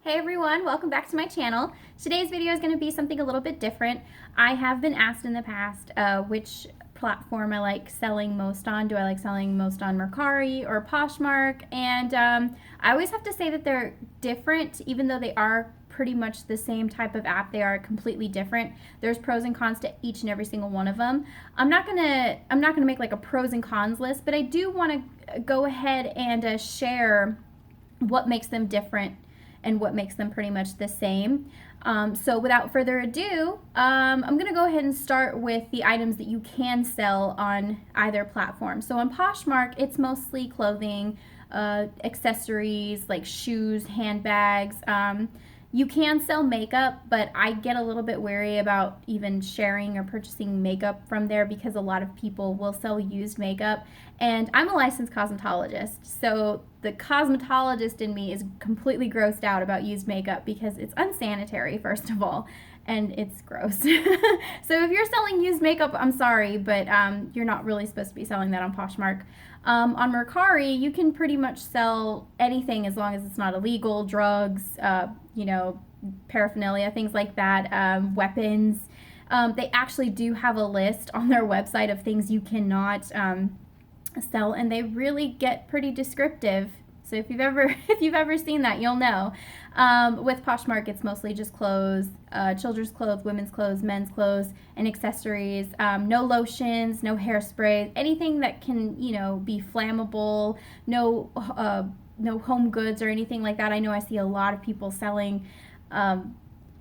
Hey everyone, welcome back to my channel. Today's video is going to be something a little bit different. I have been asked in the past which platform I like selling most on. Do I like selling most on Mercari or Poshmark? And I always have to say that they're different, even though they are pretty much the same type of app. They are completely different. There's pros and cons to each and every single one of them. I'm not gonna make like a pros and cons list, but I do want to go ahead and share what makes them different and what makes them pretty much the same. So without further ado, I'm going to go ahead and start with the items that you can sell on either platform. So on Poshmark, it's mostly clothing, accessories like shoes, handbags. You can sell makeup, but I get a little bit wary about even sharing or purchasing makeup from there because a lot of people will sell used makeup. And I'm a licensed cosmetologist, so the cosmetologist in me is completely grossed out about used makeup because it's unsanitary, first of all, and it's gross. So if you're selling used makeup, I'm sorry, but you're not really supposed to be selling that on Poshmark. On Mercari, you can pretty much sell anything as long as it's not illegal, drugs, paraphernalia, things like that, weapons. They actually do have a list on their website of things you cannot sell, and they really get pretty descriptive. So if you've ever seen that, you'll know. With Poshmark, it's mostly just clothes, children's clothes, women's clothes, men's clothes, and accessories. No lotions, no hairspray, anything that can be flammable. No home goods or anything like that. I know I see a lot of people selling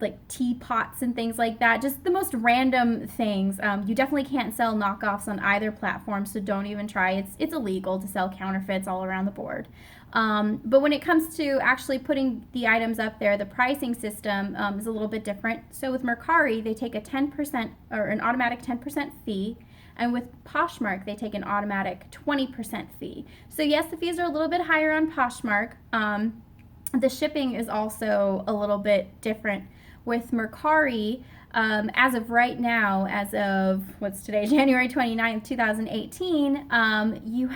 like teapots and things like that, just the most random things. You definitely can't sell knockoffs on either platform, so don't even try. It's illegal to sell counterfeits all around the board. But when it comes to actually putting the items up there, the pricing system is a little bit different. So with Mercari, they take a 10% or an automatic 10% fee. And with Poshmark, they take an automatic 20% fee. So yes, the fees are a little bit higher on Poshmark. The shipping is also a little bit different. With Mercari, as of right now, as of what's today, January 29th, 2018, you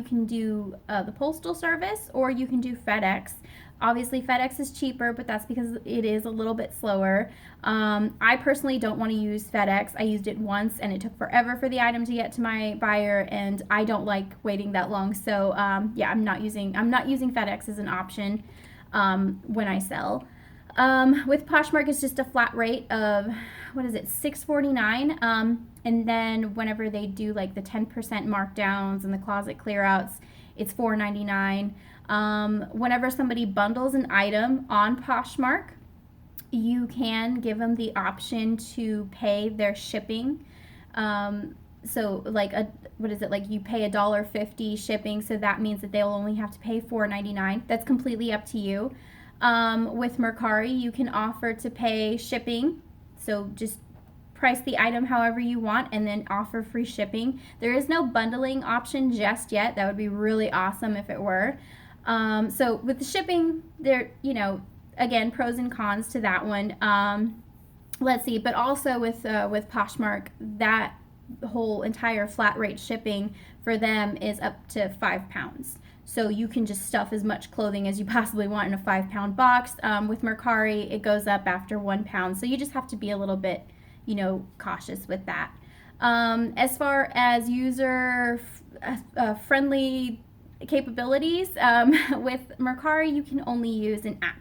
can do the postal service or you can do FedEx. Obviously, FedEx is cheaper, but that's because it is a little bit slower. I personally don't want to use FedEx. I used it once, and it took forever for the item to get to my buyer, and I don't like waiting that long. So, yeah, I'm not using FedEx as an option when I sell. With Poshmark, it's just a flat rate of, $6.49. And then whenever they do like the 10% markdowns and the closet clearouts, it's $4.99. Whenever somebody bundles an item on Poshmark, you can give them the option to pay their shipping. So like you pay $1.50 shipping, so that means that they'll only have to pay $4.99. That's completely up to you. With Mercari, you can offer to pay shipping, so just price the item however you want and then offer free shipping. There is no bundling option just yet. That would be really awesome if it were. So with the shipping, there, again, pros and cons to that one. Let's see, but also with Poshmark, that whole entire flat rate shipping for them is up to 5 pounds. So you can just stuff as much clothing as you possibly want in a 5-pound box. With Mercari, it goes up after 1 pound. So you just have to be a little bit, cautious with that. As far as user friendly capabilities, with Mercari, you can only use an app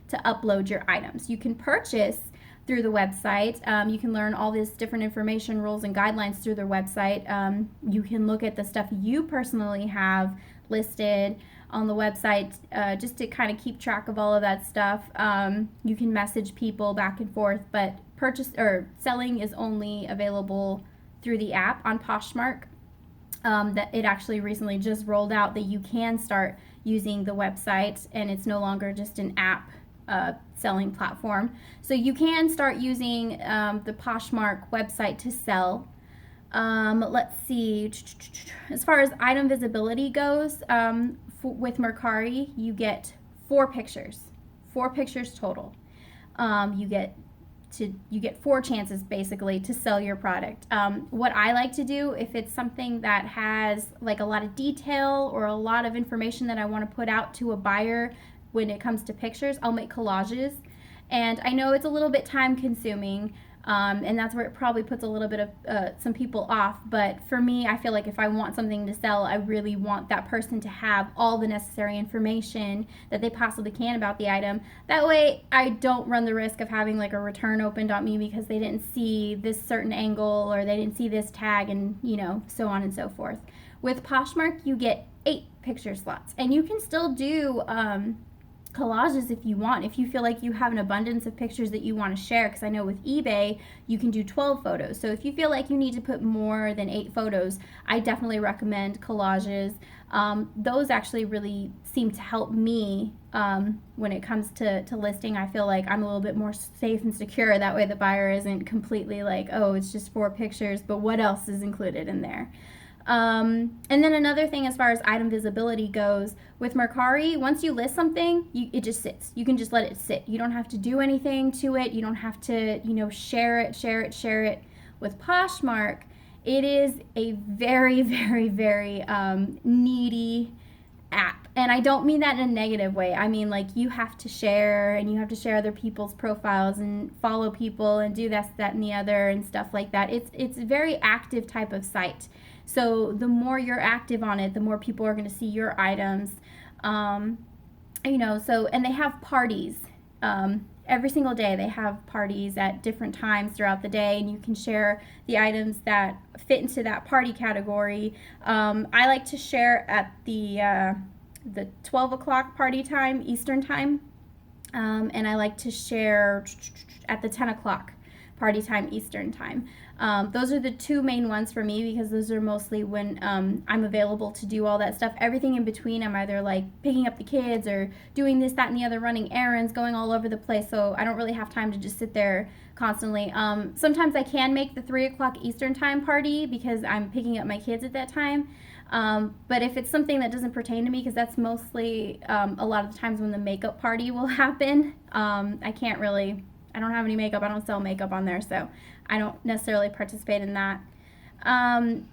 to upload your items. You can purchase through the website. You can learn all this different information, rules, and guidelines through their website. You can look at the stuff you personally have listed on the website, just to kind of keep track of all of that stuff. You can message people back and forth, but purchase or selling is only available through the app on Poshmark. That it actually recently just rolled out that you can start using the website, and it's no longer just an app selling platform. So you can start using the Poshmark website to sell. Let's see. As far as item visibility goes, with Mercari, you get 4 pictures total. You get 4 chances basically to sell your product. What I like to do, if it's something that has like a lot of detail or a lot of information that I want to put out to a buyer when it comes to pictures, I'll make collages. And I know it's a little bit time consuming, and that's where it probably puts a little bit of some people off. But for me, I feel like if I want something to sell, I really want that person to have all the necessary information that they possibly can about the item. That way, I don't run the risk of having like a return opened on me because they didn't see this certain angle or they didn't see this tag, and so on and so forth. With Poshmark, you get 8 picture slots, and you can still do collages if you want, if you feel like you have an abundance of pictures that you want to share, because I know with eBay you can do 12 photos. So if you feel like you need to put more than 8 photos, I definitely recommend collages. Those actually really seem to help me when it comes to listing. I feel like I'm a little bit more safe and secure. That way the buyer isn't completely like, oh, it's just 4 pictures, but what else is included in there? And then another thing as far as item visibility goes, with Mercari, once you list something, it just sits. You can just let it sit. You don't have to do anything to it. You don't have to, share it. With Poshmark, it is a very, very, very needy app. And I don't mean that in a negative way. I mean, like, you have to share, and you have to share other people's profiles and follow people and do this, that, and the other and stuff like that. It's a very active type of site. So the more you're active on it, the more people are going to see your items. And they have parties. Every single day they have parties at different times throughout the day, and you can share the items that fit into that party category. I like to share at the 12 o'clock party time, Eastern time. And I like to share at the 10 o'clock party time, Eastern time. Those are the 2 main ones for me, because those are mostly when I'm available to do all that stuff. Everything in between, I'm either like picking up the kids or doing this, that, and the other, running errands, going all over the place. So I don't really have time to just sit there constantly. Sometimes I can make the 3 o'clock Eastern time party because I'm picking up my kids at that time. But if it's something that doesn't pertain to me, because that's mostly a lot of the times when the makeup party will happen, I don't have any makeup. I don't sell makeup on there, so I don't necessarily participate in that. You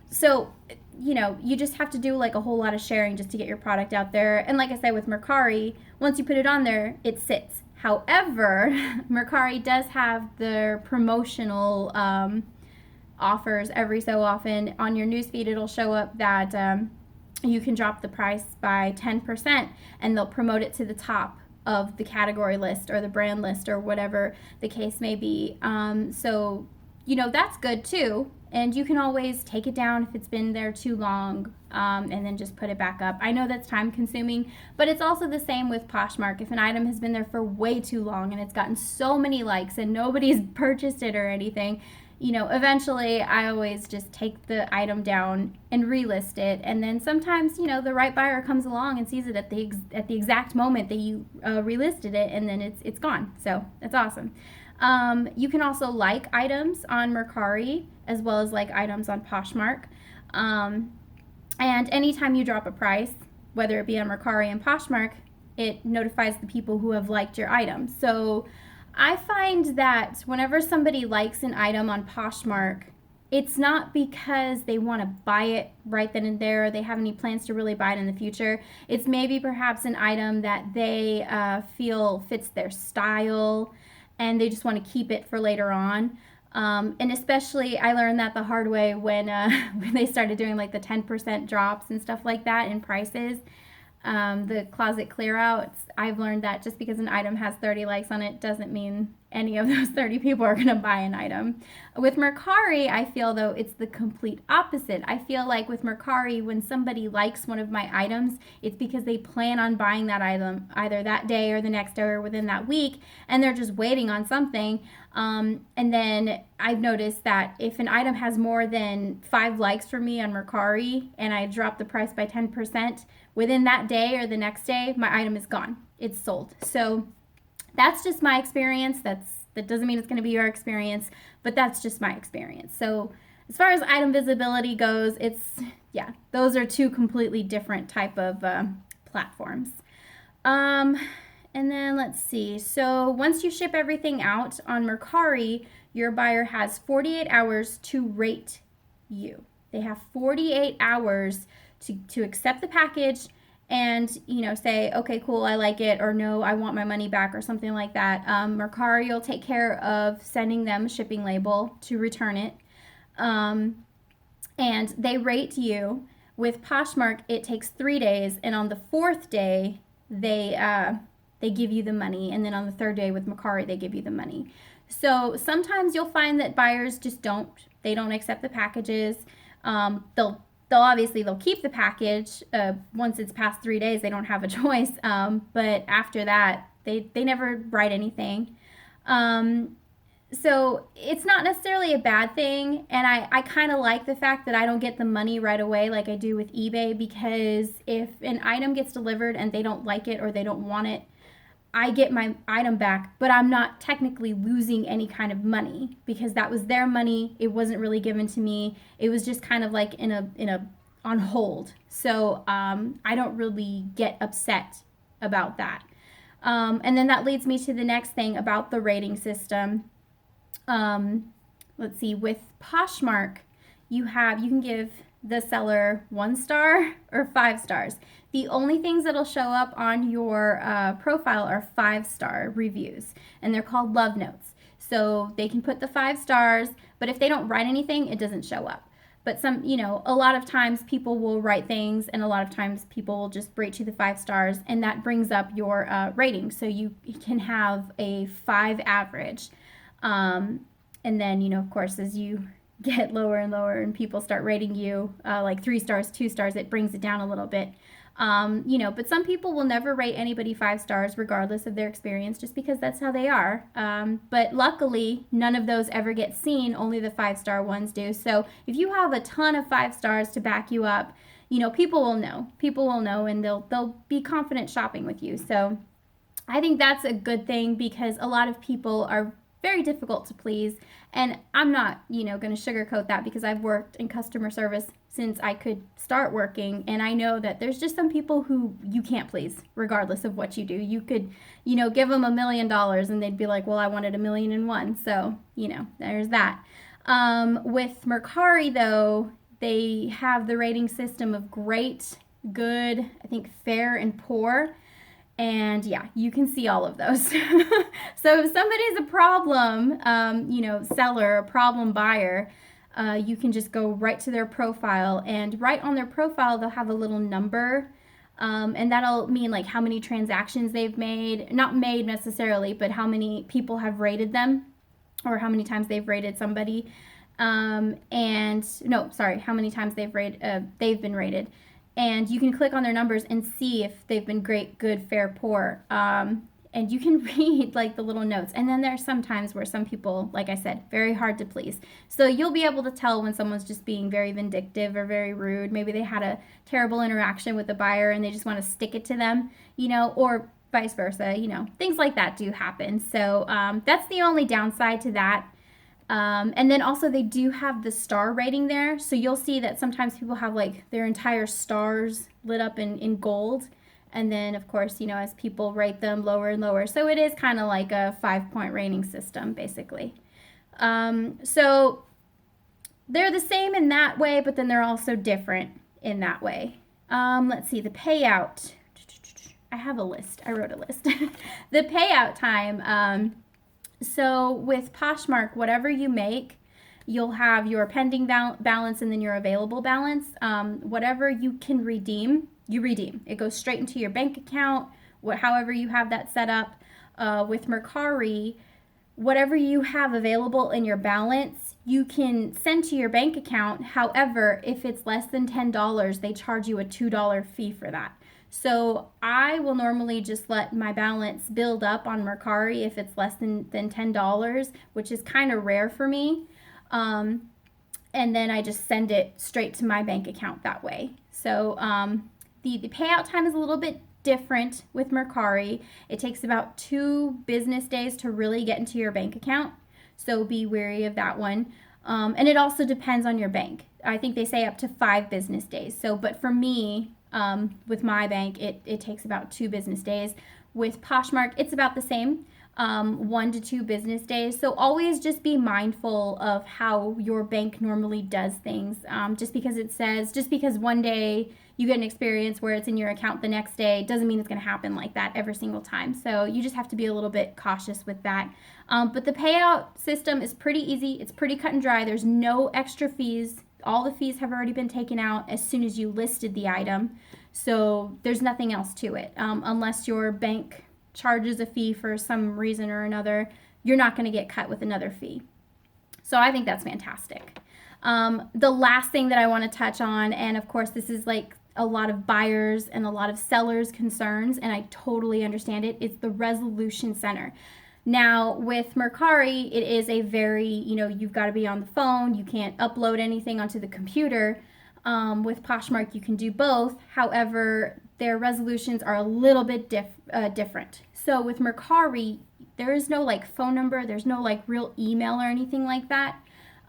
just have to do like a whole lot of sharing just to get your product out there. And like I said, with Mercari, once you put it on there, it sits. However, Mercari does have their promotional offers every so often. On your newsfeed, it'll show up that you can drop the price by 10%, and they'll promote it to the top of the category list or the brand list or whatever the case may be. That's good too. And you can always take it down if it's been there too long, and then just put it back up. I know that's time consuming, but it's also the same with Poshmark. If an item has been there for way too long and it's gotten so many likes and nobody's purchased it or anything, eventually I always just take the item down and relist it. And then sometimes, the right buyer comes along and sees it at the exact moment that you relisted it, and then it's gone. So that's awesome. You can also like items on Mercari as well as like items on Poshmark. And anytime you drop a price, whether it be on Mercari and Poshmark, it notifies the people who have liked your item. So I find that whenever somebody likes an item on Poshmark, it's not because they want to buy it right then and there, or they have any plans to really buy it in the future. It's maybe perhaps an item that they feel fits their style, and they just want to keep it for later on. And especially, I learned that the hard way when they started doing like the 10% drops and stuff like that in prices. The closet clear outs, I've learned that just because an item has 30 likes on it doesn't mean any of those 30 people are going to buy an item. With Mercari, I feel though it's the complete opposite. I feel like with Mercari, when somebody likes one of my items, it's because they plan on buying that item either that day or the next day or within that week, and they're just waiting on something. And then I've noticed that if an item has more than 5 likes for me on Mercari and I drop the price by 10%, within that day or the next day, my item is gone. It's sold. So that's just my experience. That doesn't mean it's going to be your experience, but that's just my experience. So as far as item visibility goes, those are 2 completely different type of platforms. And then let's see. So once you ship everything out on Mercari, your buyer has 48 hours to rate you. They have 48 hours to accept the package and say, okay, cool, I like it, or no, I want my money back, or something like that, Mercari will take care of sending them a shipping label to return it. And they rate you. With Poshmark, it takes 3 days, and on the fourth day, they give you the money, and then on the third day with Mercari, they give you the money. So sometimes you'll find that buyers just don't accept the packages. They'll obviously they'll keep the package once it's past 3 days. They don't have a choice. But after that, they never write anything. So it's not necessarily a bad thing, and I kind of like the fact that I don't get the money right away like I do with eBay, because if an item gets delivered and they don't like it or they don't want it, I get my item back, but I'm not technically losing any kind of money because that was their money. It wasn't really given to me. It was just kind of like in a on hold. So I don't really get upset about that. And then that leads me to the next thing about the rating system. Let's see, with Poshmark, you can give the seller 1 star or 5 stars. The only things that'll show up on your profile are 5-star reviews, and they're called love notes. So they can put the 5 stars, but if they don't write anything, it doesn't show up. But a lot of times people will write things, and a lot of times people will just rate you the 5 stars, and that brings up your rating. So you can have a 5 average. And then, of course, as you get lower and lower and people start rating you like 3 stars, 2 stars, it brings it down a little bit. But some people will never rate anybody 5 stars regardless of their experience, just because that's how they are. But luckily, none of those ever get seen. Only the 5-star ones do. So if you have a ton of 5 stars to back you up, people will know. People will know, and they'll be confident shopping with you. So I think that's a good thing, because a lot of people are very difficult to please. And I'm not, going to sugarcoat that, because I've worked in customer service since I could start working. And I know that there's just some people who you can't please regardless of what you do. You could, give them $1 million and they'd be like, well, I wanted 1,000,001. So, there's that. With Mercari, though, they have the rating system of great, good, I think fair, and poor. And yeah, you can see all of those. So if somebody's a problem, seller, a problem buyer, you can just go right to their profile, and right on their profile, they'll have a little number. And that'll mean like how many transactions they've made, not made necessarily, but how many people have rated them, or how many times they've rated somebody. How many times they've been rated. And you can click on their numbers and see if they've been great, good, fair, poor. And you can read like the little notes. And then there's some times where some people, like I said, very hard to please. So you'll be able to tell when someone's just being very vindictive or very rude. Maybe they had a terrible interaction with the buyer and they just want to stick it to them, or vice versa, things like that do happen. So that's the only downside to that. And then also they do have the star rating there. So you'll see that sometimes people have like their entire stars lit up in gold. And then, of course, as people rate them lower and lower. So it is kind of like a 5-point rating system, basically. So they're the same in that way, but then they're also different in that way. Let's see, the payout. I have a list. I wrote a list. The payout time. So with Poshmark, whatever you make, you'll have your pending balance and then your available balance. Whatever you can redeem, you redeem. It goes straight into your bank account, however you have that set up. With Mercari, whatever you have available in your balance, you can send to your bank account. However, if it's less than $10, they charge you a $2 fee for that. So I will normally just let my balance build up on Mercari if it's less than $10, which is kind of rare for me. And then I just send it straight to my bank account that way. So the payout time is a little bit different with Mercari. It takes about 2 business days to really get into your bank account. So be wary of that one. And it also depends on your bank. I think they say up to 5 business days. So, but for me, with my bank, it takes about 2 business days. With Poshmark, it's about the same. 1 to 2 business days. So always just be mindful of how your bank normally does things. Just because one day you get an experience where it's in your account the next day doesn't mean it's going to happen like that every single time. So you just have to be a little bit cautious with that. But the payout system is pretty easy. It's pretty cut and dry. There's no extra fees. All the fees have already been taken out as soon as you listed the item. So there's nothing else to it. Unless your bank charges a fee for some reason or another, you're not going to get cut with another fee. So I think that's fantastic. The last thing that I want to touch on, and of course this is like a lot of buyers and a lot of sellers' concerns, and I totally understand it, it's the resolution center. Now with Mercari, it is a very, you've got to be on the phone, you can't upload anything onto the computer. With Poshmark, you can do both. However, their resolutions are a little bit different. So with Mercari, there is no like phone number, there's no like real email or anything like that.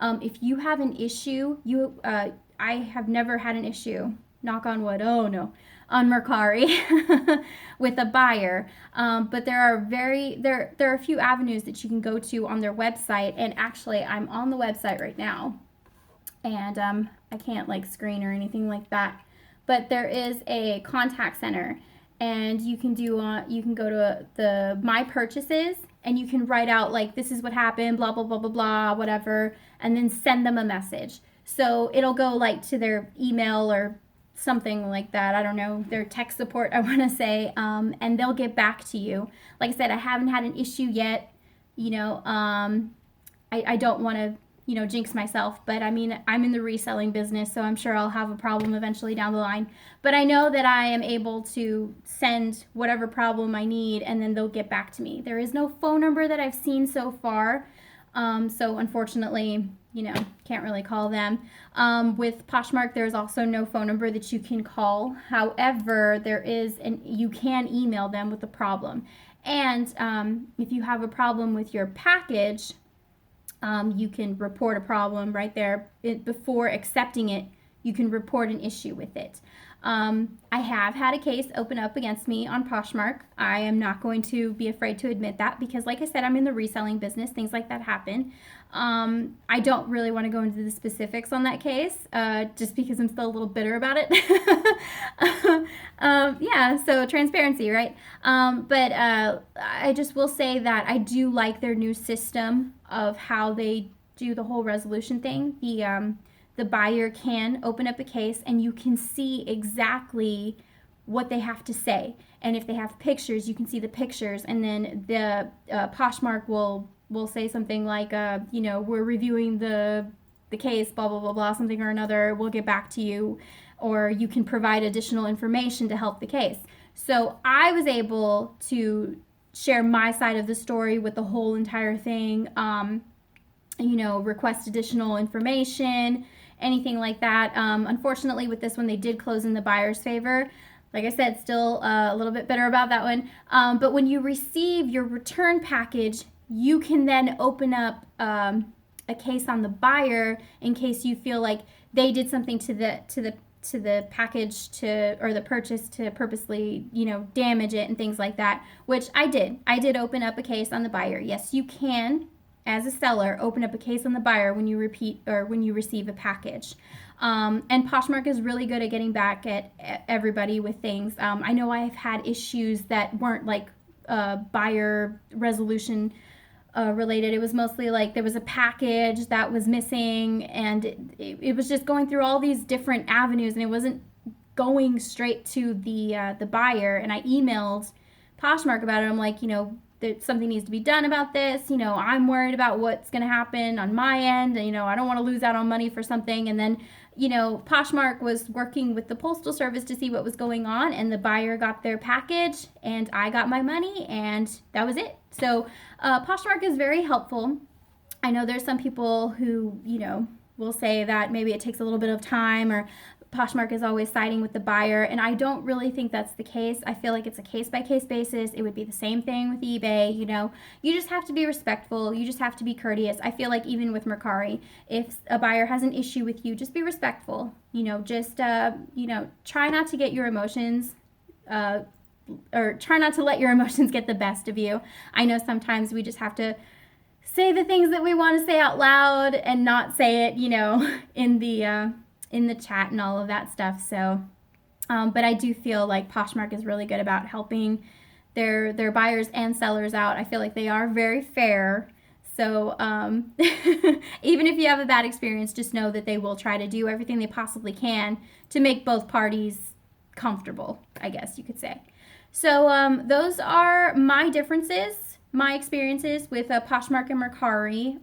If you have an issue, I have never had an issue, knock on wood, oh no, on Mercari with a buyer. But there are a few avenues that you can go to on their website, and actually I'm on the website right now. And I can't like screen or anything like that, but there is a contact center, and you can go to the My Purchases, and you can write out like, this is what happened, blah blah blah blah blah, whatever, and then send them a message. So it'll go like to their email or something like that, I don't know, their tech support, I want to say, and they'll get back to you. Like I said, I haven't had an issue yet. I don't want to jinx myself, but I mean, I'm in the reselling business, so I'm sure I'll have a problem eventually down the line. But I know that I am able to send whatever problem I need, and then they'll get back to me. There is no phone number that I've seen so far, so unfortunately, can't really call them. With Poshmark, there's also no phone number that you can call. However, you can email them with a problem. And if you have a problem with your package, you can report a problem right there before accepting it. You can report an issue with it. I have had a case open up against me on Poshmark. I am not going to be afraid to admit that because, like I said, I'm in the reselling business. Things like that happen. I don't really want to go into the specifics on that case just because I'm still a little bitter about it. Yeah, so transparency, right? But I just will say that I do like their new system of how they do the whole resolution thing. The buyer can open up a case, and you can see exactly what they have to say. And if they have pictures, you can see the pictures. And then the Poshmark will say something like, we're reviewing the case, blah, blah, blah, blah, something or another. We'll get back to you. Or you can provide additional information to help the case. So I was able to share my side of the story with the whole entire thing, request additional information, anything like that. Unfortunately, with this one, they did close in the buyer's favor. Like I said, still a little bit bitter about that one. But when you receive your return package, you can then open up a case on the buyer in case you feel like they did something to the package or the purchase to purposely, damage it and things like that, which I did. I did open up a case on the buyer. Yes, you can, as a seller, open up a case on the buyer when you receive a package. And Poshmark is really good at getting back at everybody with things. I know I have had issues that weren't like buyer resolution related. It was mostly like there was a package that was missing, and it was just going through all these different avenues, and it wasn't going straight to the buyer. And I emailed Poshmark about it. I'm like, that something needs to be done about this. I'm worried about what's going to happen on my end. I don't want to lose out on money for something. And then, Poshmark was working with the postal service to see what was going on, and the buyer got their package, and I got my money, and that was it. So Poshmark is very helpful. I know there's some people who, will say that maybe it takes a little bit of time, or Poshmark is always siding with the buyer, and I don't really think that's the case. I feel like it's a case-by-case basis. It would be the same thing with eBay. You just have to be respectful. You just have to be courteous. I feel like even with Mercari, if a buyer has an issue with you, just be respectful. Try not to get your emotions or try not to let your emotions get the best of you. I know sometimes we just have to say the things that we want to say out loud and not say it, in the chat and all of that stuff. So, but I do feel like Poshmark is really good about helping their buyers and sellers out. I feel like they are very fair. So even if you have a bad experience, just know that they will try to do everything they possibly can to make both parties comfortable, I guess you could say. So those are my differences, my experiences with Poshmark and Mercari.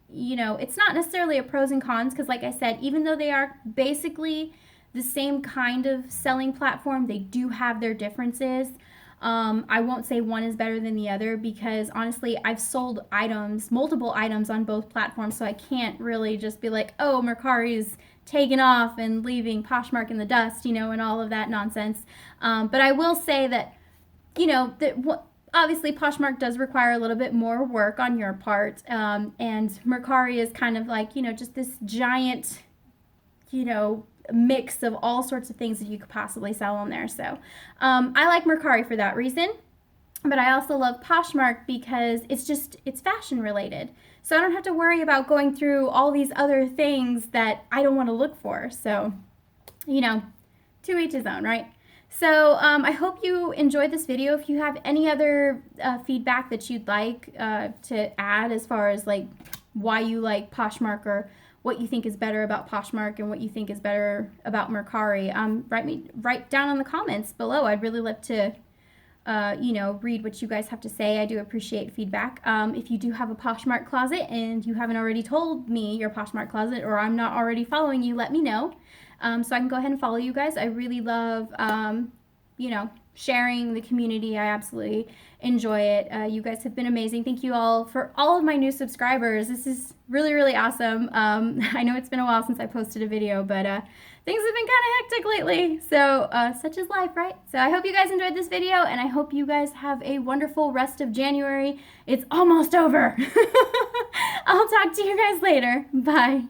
It's not necessarily a pros and cons because, like I said, even though they are basically the same kind of selling platform, they do have their differences. I won't say one is better than the other because honestly, I've sold multiple items on both platforms, so I can't really just be like, oh, Mercari's taken off and leaving Poshmark in the dust, and all of that nonsense. But I will say that, obviously Poshmark does require a little bit more work on your part, and Mercari is kind of like, just this giant, mix of all sorts of things that you could possibly sell on there. So I like Mercari for that reason, but I also love Poshmark because it's fashion related. So I don't have to worry about going through all these other things that I don't want to look for. So, to each his own, right? So I hope you enjoyed this video. If you have any other feedback that you'd like to add as far as like why you like Poshmark or what you think is better about Poshmark and what you think is better about Mercari, write down in the comments below. I'd really love to read what you guys have to say. I do appreciate feedback. If you do have a Poshmark closet and you haven't already told me your Poshmark closet, or I'm not already following you, let me know so I can go ahead and follow you guys. I really love sharing the community. I absolutely enjoy it. You guys have been amazing. Thank you all for all of my new subscribers. This is really, really awesome. I know it's been a while since I posted a video, but things have been kind of hectic lately. So such is life, right? So I hope you guys enjoyed this video, and I hope you guys have a wonderful rest of January. It's almost over. I'll talk to you guys later. Bye.